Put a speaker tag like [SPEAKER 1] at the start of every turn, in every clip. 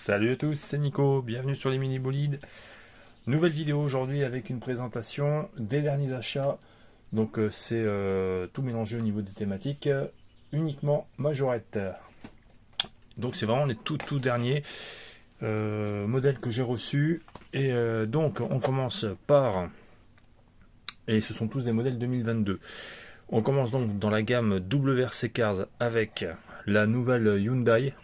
[SPEAKER 1] Salut à tous, c'est Nico, bienvenue sur les mini bolides. Nouvelle vidéo aujourd'hui avec une présentation des derniers achats. Donc c'est tout mélangé au niveau des thématiques, uniquement majorette. Donc c'est vraiment les tout derniers modèles que j'ai reçus. Et donc on commence par, et ce sont tous des modèles 2022. On commence donc dans la gamme WRC Cars avec la nouvelle Hyundai.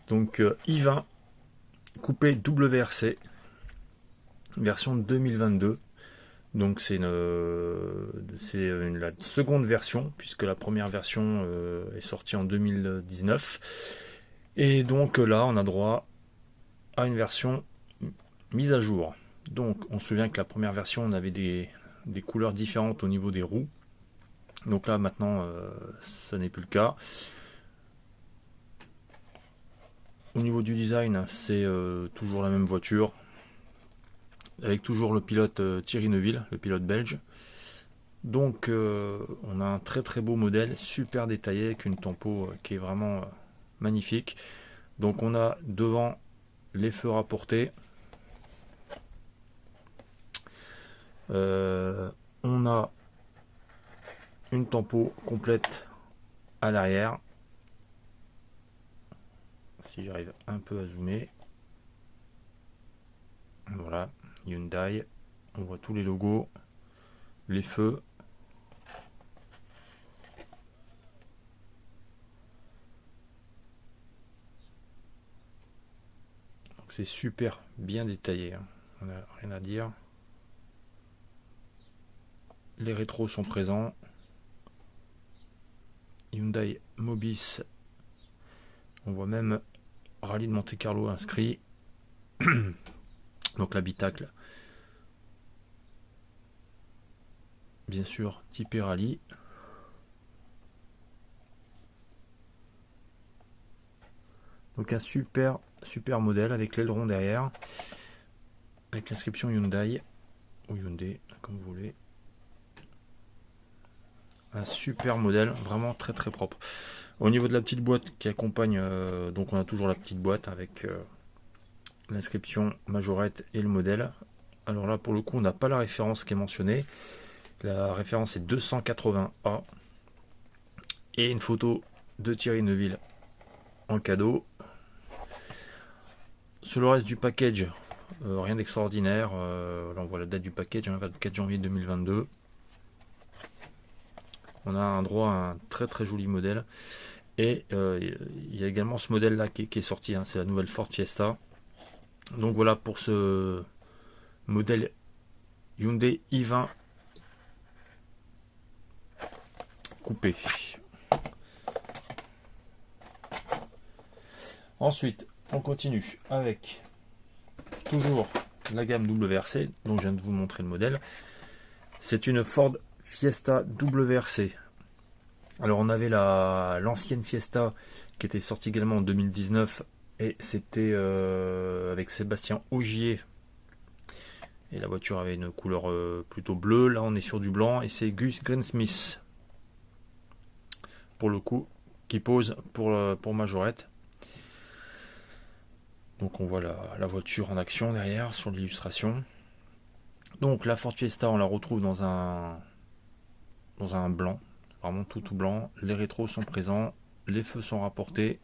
[SPEAKER 1] Donc i20 coupé WRC version 2022. Donc c'est la seconde version puisque la première version est sortie en 2019. Et donc là on a droit à une version mise à jour. Donc on se souvient que la première version on avait des couleurs différentes au niveau des roues. Donc là maintenant ça n'est plus le cas. Au niveau du design, c'est toujours la même voiture, avec toujours le pilote Thierry Neuville, le pilote belge. Donc on a un très beau modèle, super détaillé, avec une tempo qui est vraiment magnifique. Donc on a devant les feux rapportés. On a une tempo complète à l'arrière. Si j'arrive un peu à zoomer. Voilà, Hyundai. On voit tous les logos, les feux. Donc c'est super bien détaillé, hein. On n'a rien à dire. Les rétros sont présents. Hyundai Mobis. On voit même Rallye de Monte-Carlo inscrit. Donc l'habitacle. Bien sûr, typé rallye. Donc un super modèle avec l'aileron derrière. Avec l'inscription Hyundai. Ou Hyundai, comme vous voulez. Un super modèle, vraiment très propre. Au niveau de la petite boîte qui accompagne, donc on a toujours la petite boîte avec l'inscription majorette et le modèle. Alors là pour le coup on n'a pas la référence qui est mentionnée. La référence est 280A. Et une photo de Thierry Neuville en cadeau. Sur le reste du package, rien d'extraordinaire. Là on voit la date du package, 24 janvier 2022. On a un droit à un très joli modèle. Et il y a également ce modèle là qui est sorti, hein, c'est la nouvelle Ford Fiesta. Donc voilà pour ce modèle Hyundai i20 coupé. Ensuite on continue avec toujours la gamme WRC, dont je viens de vous montrer le modèle. C'est une Ford Fiesta WRC. Alors on avait l'ancienne Fiesta qui était sortie également en 2019 et c'était avec Sébastien Ogier. Et la voiture avait une couleur plutôt bleue. Là on est sur du blanc et c'est Gus Greensmith pour le coup qui pose pour majorette. Donc on voit la voiture en action derrière sur l'illustration. Donc la Ford Fiesta on la retrouve dans un blanc, vraiment tout blanc. Les rétros sont présents, les feux sont rapportés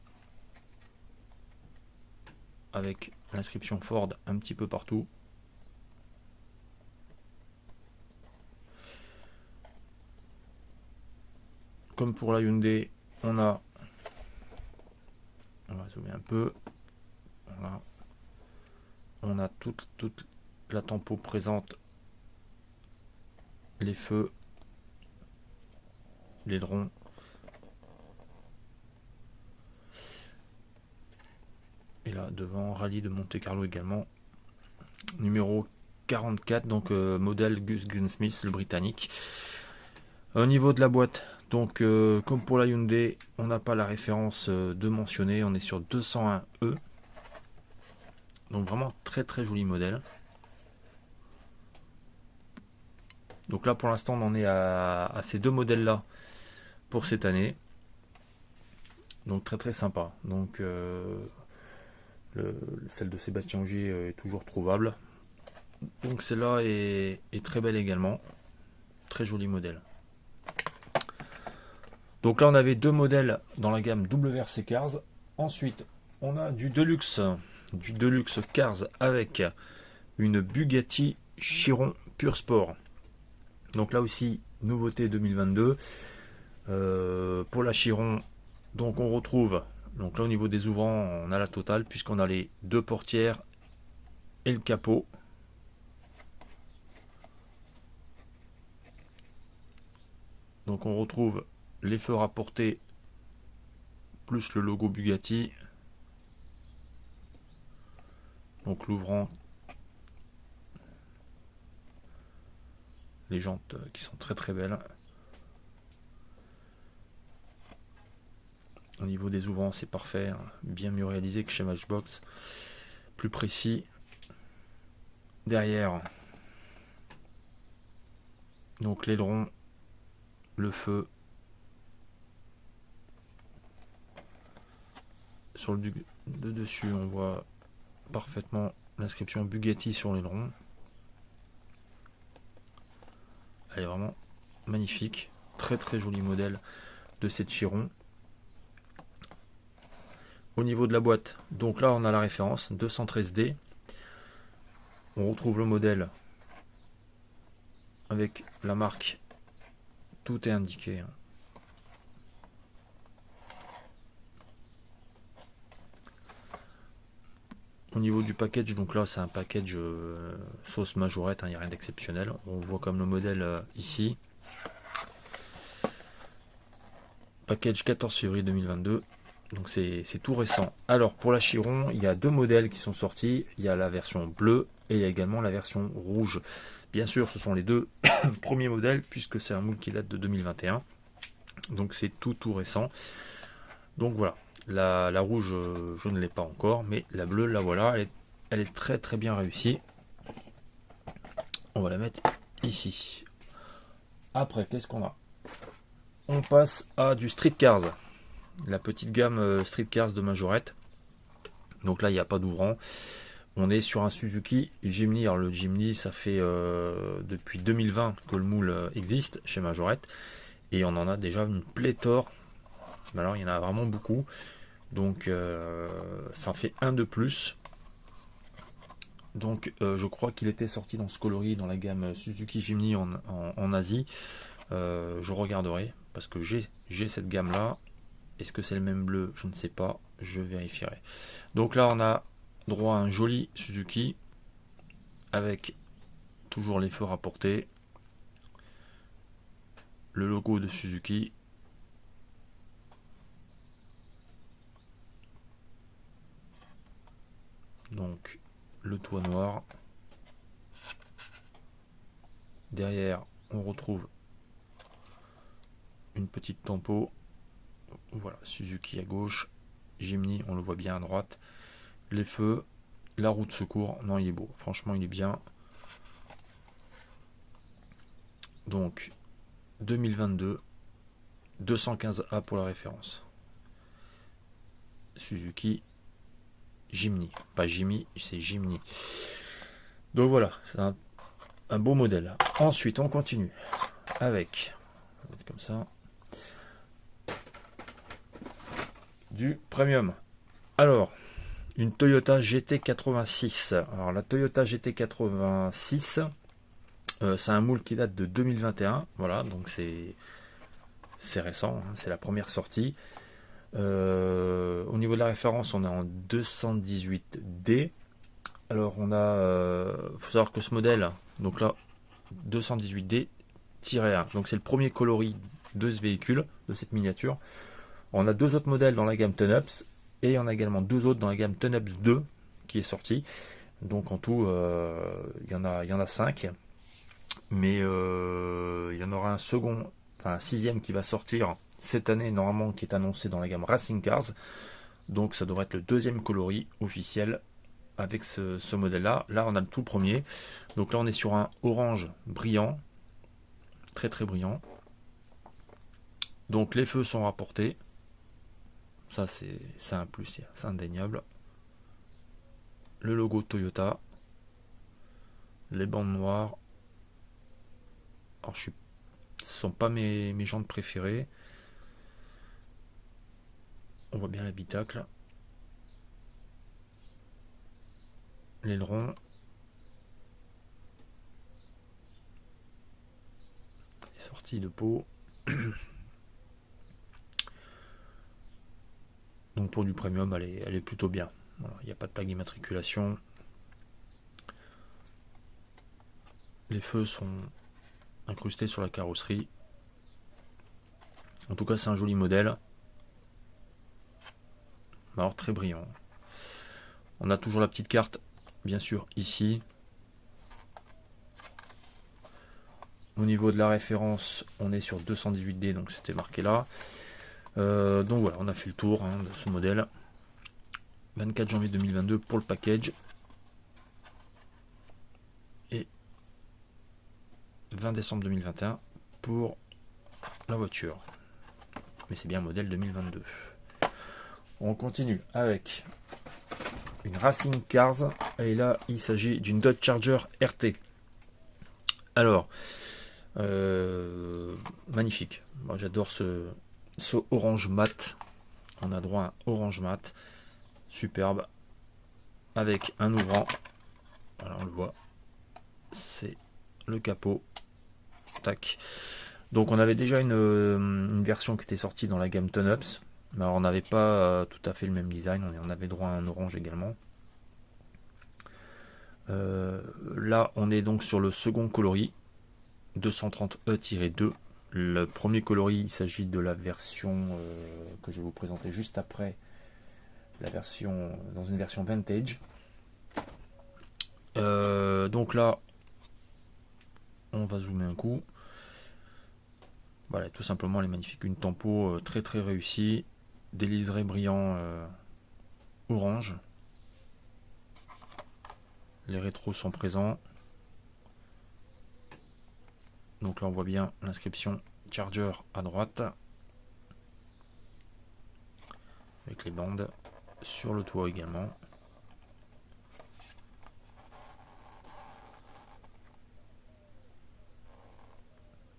[SPEAKER 1] avec l'inscription Ford un petit peu partout. Comme pour la Hyundai, on va zoomer un peu. Voilà. On a toute la tempo présente, les feux, l'aileron. Et là devant, Rallye de Monte-Carlo également. Numéro 44, donc modèle Gus Greensmith, le britannique. Au niveau de la boîte, donc comme pour la Hyundai, on n'a pas la référence de mentionner, on est sur 201E. Donc vraiment très joli modèle. Donc là pour l'instant on en est à ces deux modèles là pour cette année. Donc très sympa. Donc Celle de Sébastien Ogier est toujours trouvable. Donc celle-là est très belle également. Très joli modèle. Donc là on avait 2 modèles dans la gamme WRC Cars. Ensuite on a du Deluxe Cars avec une Bugatti Chiron Pure Sport. Donc là aussi nouveauté 2022. Pour la Chiron, donc on retrouve, donc là au niveau des ouvrants on a la totale puisqu'on a les 2 portières et le capot. Donc on retrouve les feux rapportés plus le logo Bugatti. Donc l'ouvrant, les jantes qui sont très très belles. Au niveau des ouvrants c'est parfait, hein, bien mieux réalisé que chez Matchbox, plus précis. Derrière, donc l'aileron, le feu. Sur le dessus on voit parfaitement l'inscription Bugatti sur l'aileron. Elle est vraiment magnifique, très très joli modèle de cette Chiron. Au niveau de la boîte, donc là on a la référence 213D. On retrouve le modèle avec la marque, tout est indiqué, hein. Au niveau du package, donc là c'est un package sauce majorette, il n'y a rien d'exceptionnel. On voit comme le modèle ici. Package 14 février 2022. Donc c'est tout récent. Alors pour la Chiron, il y a 2 modèles qui sont sortis. Il y a la version bleue et il y a également la version rouge. Bien sûr, ce sont les 2 premiers modèles puisque c'est un moule qui date de 2021. Donc c'est tout récent. Donc voilà. La rouge, je ne l'ai pas encore, mais la bleue, la voilà, elle est très très bien réussie. On va la mettre ici. Après, qu'est-ce qu'on a? On passe à du Street Cars, la petite gamme Street Cars de Majorette. Donc là, il n'y a pas d'ouvrant. On est sur un Suzuki Jimny. Alors le Jimny, ça fait depuis 2020 que le moule existe chez Majorette. Et on en a déjà une pléthore. Alors il y en a vraiment beaucoup. Donc ça en fait un de plus. Donc je crois qu'il était sorti dans ce coloris dans la gamme Suzuki Jimny en Asie. Je regarderai parce que j'ai cette gamme là. Est-ce que c'est le même bleu? Je ne sais pas. Je vérifierai. Donc là on a droit à un joli Suzuki avec toujours les feux rapportés. Le logo de Suzuki. Donc le toit noir. Derrière on retrouve une petite tempo. Voilà, Suzuki à gauche, Jimny on le voit bien à droite. Les feux, la roue de secours, non il est beau, franchement il est bien. Donc 2022, 215A pour la référence. Suzuki Jimny, pas Jimmy, c'est Jimny. Donc voilà, c'est un beau modèle. Ensuite on continue avec, on va mettre comme ça, du premium. Alors une Toyota GT86. Alors la Toyota GT86, c'est un moule qui date de 2021. Voilà, donc c'est récent, hein, c'est la première sortie. Au niveau de la référence, on est en 218D. Alors on a, faut savoir que ce modèle, donc là 218D-1, donc c'est le premier coloris de ce véhicule, de cette miniature. On a 2 autres modèles dans la gamme Ton-Ups et on a également 2 autres dans la gamme Ton-Ups 2 qui est sorti. Donc en tout, il y en a 5. Mais il y en aura un second, enfin un 6e qui va sortir cette année normalement, qui est annoncé dans la gamme Racing Cars. Donc ça devrait être le 2e coloris officiel avec ce modèle-là. Là on a le tout premier. Donc là on est sur un orange brillant, très très brillant. Donc les feux sont rapportés. Ça c'est un plus, c'est indéniable. le logo Toyota, les bandes noires. Alors ce sont pas mes jantes préférées. On voit bien l'habitacle, l'aileron, les sorties de peau. Donc pour du premium, elle est plutôt bien. Voilà, il n'y a pas de plaque d'immatriculation. Les feux sont incrustés sur la carrosserie. En tout cas, c'est un joli modèle. Alors très brillant. On a toujours la petite carte, bien sûr, ici. Au niveau de la référence, on est sur 218D, donc c'était marqué là. Donc voilà, on a fait le tour de ce modèle. 24 janvier 2022 pour le package. Et 20 décembre 2021 pour la voiture. Mais c'est bien modèle 2022. On continue avec une Racing Cars. Et là, il s'agit d'une Dodge Charger RT. Alors, magnifique. Moi, j'adore ce orange mat. On a droit à un orange mat. Superbe. Avec un ouvrant. Voilà, on le voit. C'est le capot. Tac. Donc, on avait déjà une version qui était sortie dans la gamme Ton-Ups. Alors, on n'avait pas tout à fait le même design. On avait droit à un orange également. Là, on est donc sur le second coloris. 230E-2. Le premier coloris, il s'agit de la version que je vais vous présenter juste après, la version dans une version vintage. Donc là, on va zoomer un coup. Voilà, tout simplement, elle est magnifique. Une tempo très très réussie, des liserés brillants orange. Les rétros sont présents. Donc là, on voit bien l'inscription Charger à droite. Avec les bandes sur le toit également.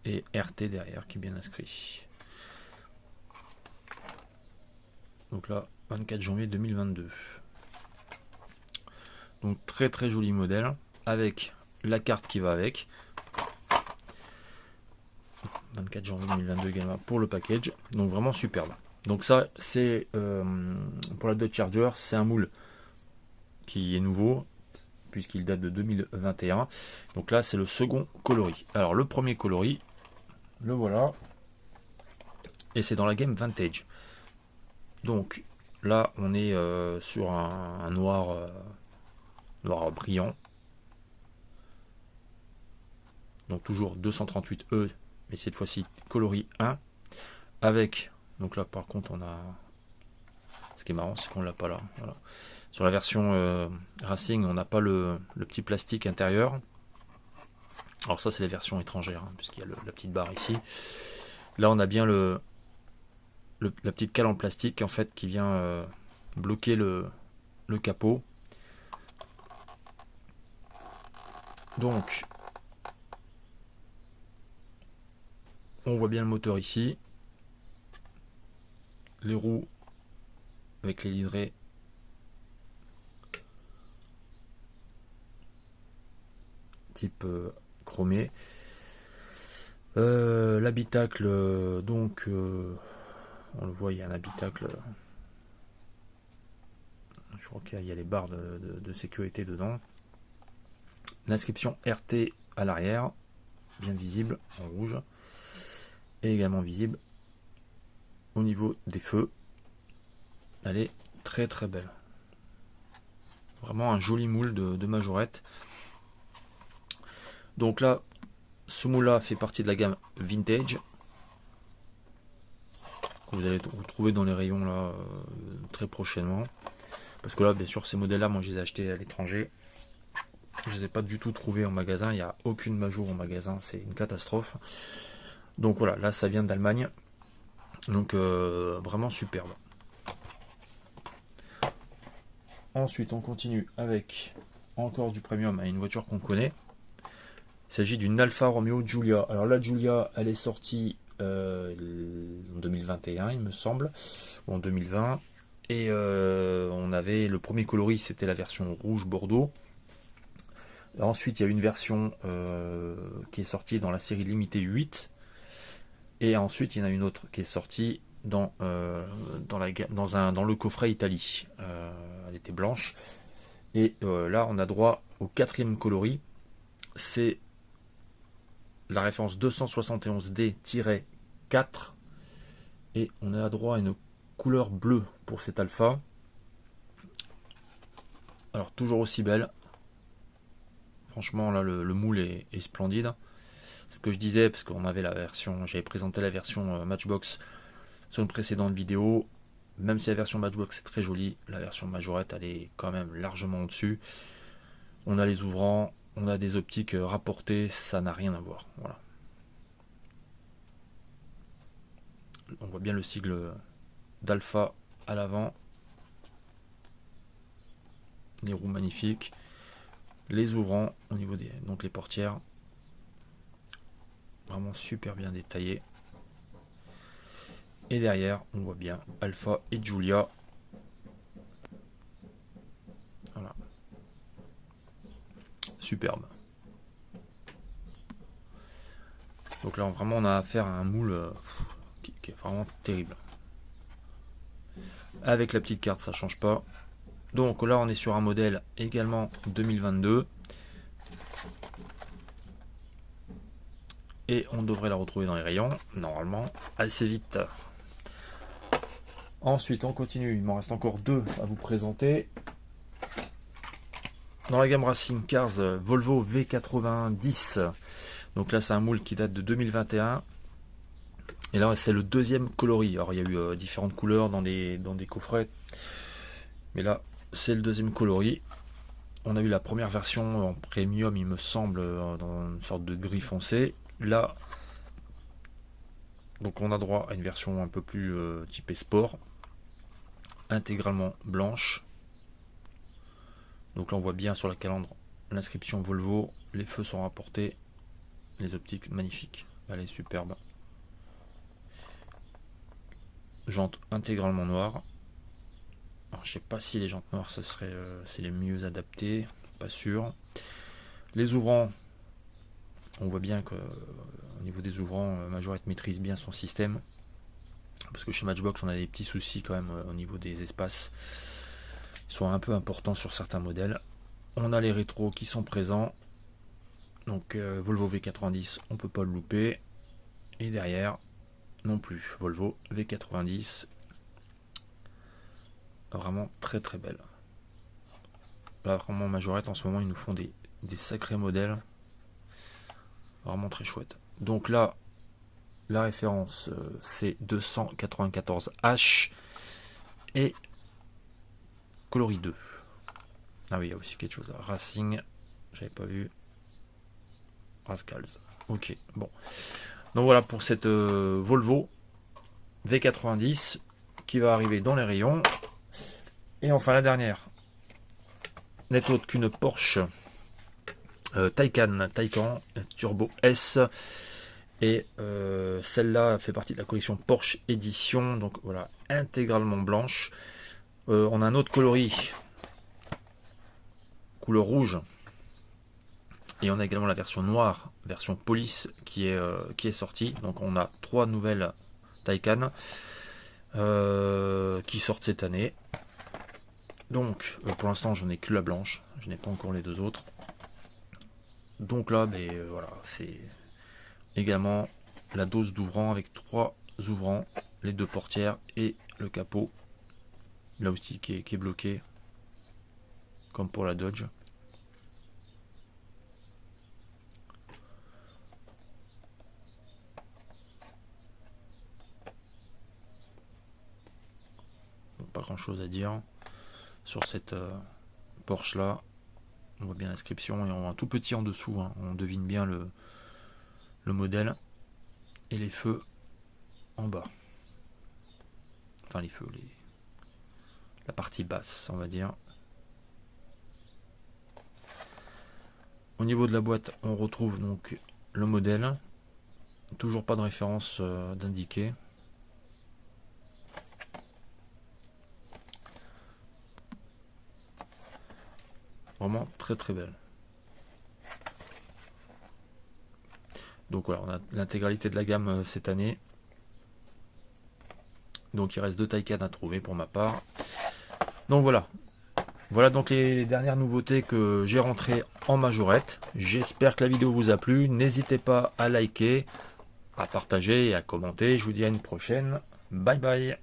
[SPEAKER 1] Et RT derrière qui est bien inscrit. Donc là, 24 janvier 2022. Donc très très joli modèle avec la carte qui va avec. 24 janvier 2022 également pour le package. Donc vraiment superbe. Donc ça c'est pour la Dodge Charger, c'est un moule qui est nouveau puisqu'il date de 2021. Donc là c'est le second coloris. Alors le premier coloris, le voilà. Et c'est dans la gamme vintage. Donc là on est sur un noir, noir brillant. Donc toujours 238E, mais cette fois-ci coloris 1. Avec, donc là par contre on a, ce qui est marrant c'est qu'on l'a pas là. Voilà. Sur la version Racing on n'a pas le petit plastique intérieur. Alors ça c'est la version étrangère, puisqu'il y a la petite barre ici. Là on a bien la petite cale en plastique en fait qui vient bloquer le capot. Donc on voit bien le moteur ici. Les roues avec les liserés type chromé. L'habitacle, donc on le voit, il y a un habitacle. Je crois qu'il y a les barres de sécurité dedans. L'inscription RT à l'arrière, bien visible en rouge, et également visible au niveau des feux. Elle est très très belle. Vraiment un joli moule de majorette. Donc là, ce moule-là fait partie de la gamme vintage. Vous allez retrouver dans les rayons là très prochainement. Parce que là, bien sûr, ces modèles-là, moi je les ai achetés à l'étranger. Je ne les ai pas du tout trouvés en magasin. Il n'y a aucune majour en magasin. C'est une catastrophe. Donc voilà, là ça vient d'Allemagne. Donc vraiment superbe. Ensuite, on continue avec encore du premium à une voiture qu'on connaît. Il s'agit d'une Alfa Romeo Giulia. Alors la Giulia, elle est sortie en 2021, il me semble, ou en 2020. Et on avait le premier coloris, c'était la version rouge Bordeaux. Ensuite, il y a une version qui est sortie dans la série limitée 8. Et ensuite, il y en a une autre qui est sortie dans le coffret Italie. Elle était blanche. Et là, on a droit au quatrième coloris. C'est la référence 271D-4. Et on a droit à une couleur bleue pour cette alpha. Alors, toujours aussi belle. Franchement, là, le moule est splendide. Ce que je disais, parce qu'on avait la version, j'avais présenté la version Matchbox sur une précédente vidéo. Même si la version Matchbox est très jolie, la version Majorette, elle est quand même largement au-dessus. On a les ouvrants, on a des optiques rapportées, ça n'a rien à voir. Voilà. On voit bien le sigle d'Alpha à l'avant. Les roues magnifiques. Les ouvrants au niveau des donc les portières. Vraiment super bien détaillé. Et derrière, on voit bien Alpha et Giulia. Voilà. Superbe. Donc là, vraiment, on a affaire à un moule qui est vraiment terrible. Avec la petite carte, ça change pas. Donc là, on est sur un modèle également 2022. Et on devrait la retrouver dans les rayons, normalement, assez vite. Ensuite, on continue. Il m'en reste encore deux à vous présenter. Dans la gamme Racing Cars, Volvo V90. Donc là, c'est un moule qui date de 2021. Et là, c'est le deuxième coloris. Alors, il y a eu différentes couleurs dans des coffrets. Mais là, c'est le deuxième coloris. On a eu la première version en premium, il me semble, dans une sorte de gris foncé. Là, donc on a droit à une version un peu plus typée sport, intégralement blanche. Donc là, on voit bien sur la calandre l'inscription Volvo. Les feux sont rapportés, les optiques magnifiques. Elle est superbe. Jantes intégralement noires. Alors, je sais pas si les jantes noires ce serait c'est les mieux adaptées, pas sûr. Les ouvrants, on voit bien que au niveau des ouvrants, Majorette maîtrise bien son système. Parce que chez Matchbox, on a des petits soucis quand même au niveau des espaces. Ils sont un peu importants sur certains modèles. On a les rétros qui sont présents. Donc Volvo V90, on peut pas le louper. Et derrière, non plus. Volvo V90. Vraiment très très belle. Là, vraiment, Majorette, en ce moment, ils nous font des sacrés modèles. Vraiment très chouette. Donc là, la référence, c'est 294H et coloris 2. Ah oui, il y a aussi quelque chose là. Racing, j'avais pas vu. Rascals. Ok, bon. Donc voilà pour cette Volvo V90 qui va arriver dans les rayons. Et enfin la dernière, n'est autre qu'une Porsche Taycan Turbo S. Et celle-là fait partie de la collection Porsche Édition. Donc voilà, intégralement blanche. On a un autre coloris, couleur rouge. Et on a également la version noire, version police, qui est sortie. Donc on a 3 nouvelles Taycan qui sortent cette année. Donc pour l'instant j'en ai que la blanche, je n'ai pas encore les deux autres. Donc là, voilà, c'est également la dose d'ouvrant avec 3 ouvrants, les 2 portières et le capot. Là aussi qui est bloqué, comme pour la Dodge. Pas grand chose à dire sur cette Porsche là. On voit bien l'inscription et on voit un tout petit en dessous, hein. On devine bien le modèle et les feux en bas. Enfin les feux, la partie basse on va dire. Au niveau de la boîte, on retrouve donc le modèle. Toujours pas de référence d'indiquer. Vraiment très très belle. Donc voilà, on a l'intégralité de la gamme cette année. Donc il reste 2 Taycan à trouver pour ma part. Donc voilà. Voilà donc les dernières nouveautés que j'ai rentrées en majorette. J'espère que la vidéo vous a plu. N'hésitez pas à liker, à partager et à commenter. Je vous dis à une prochaine. Bye bye.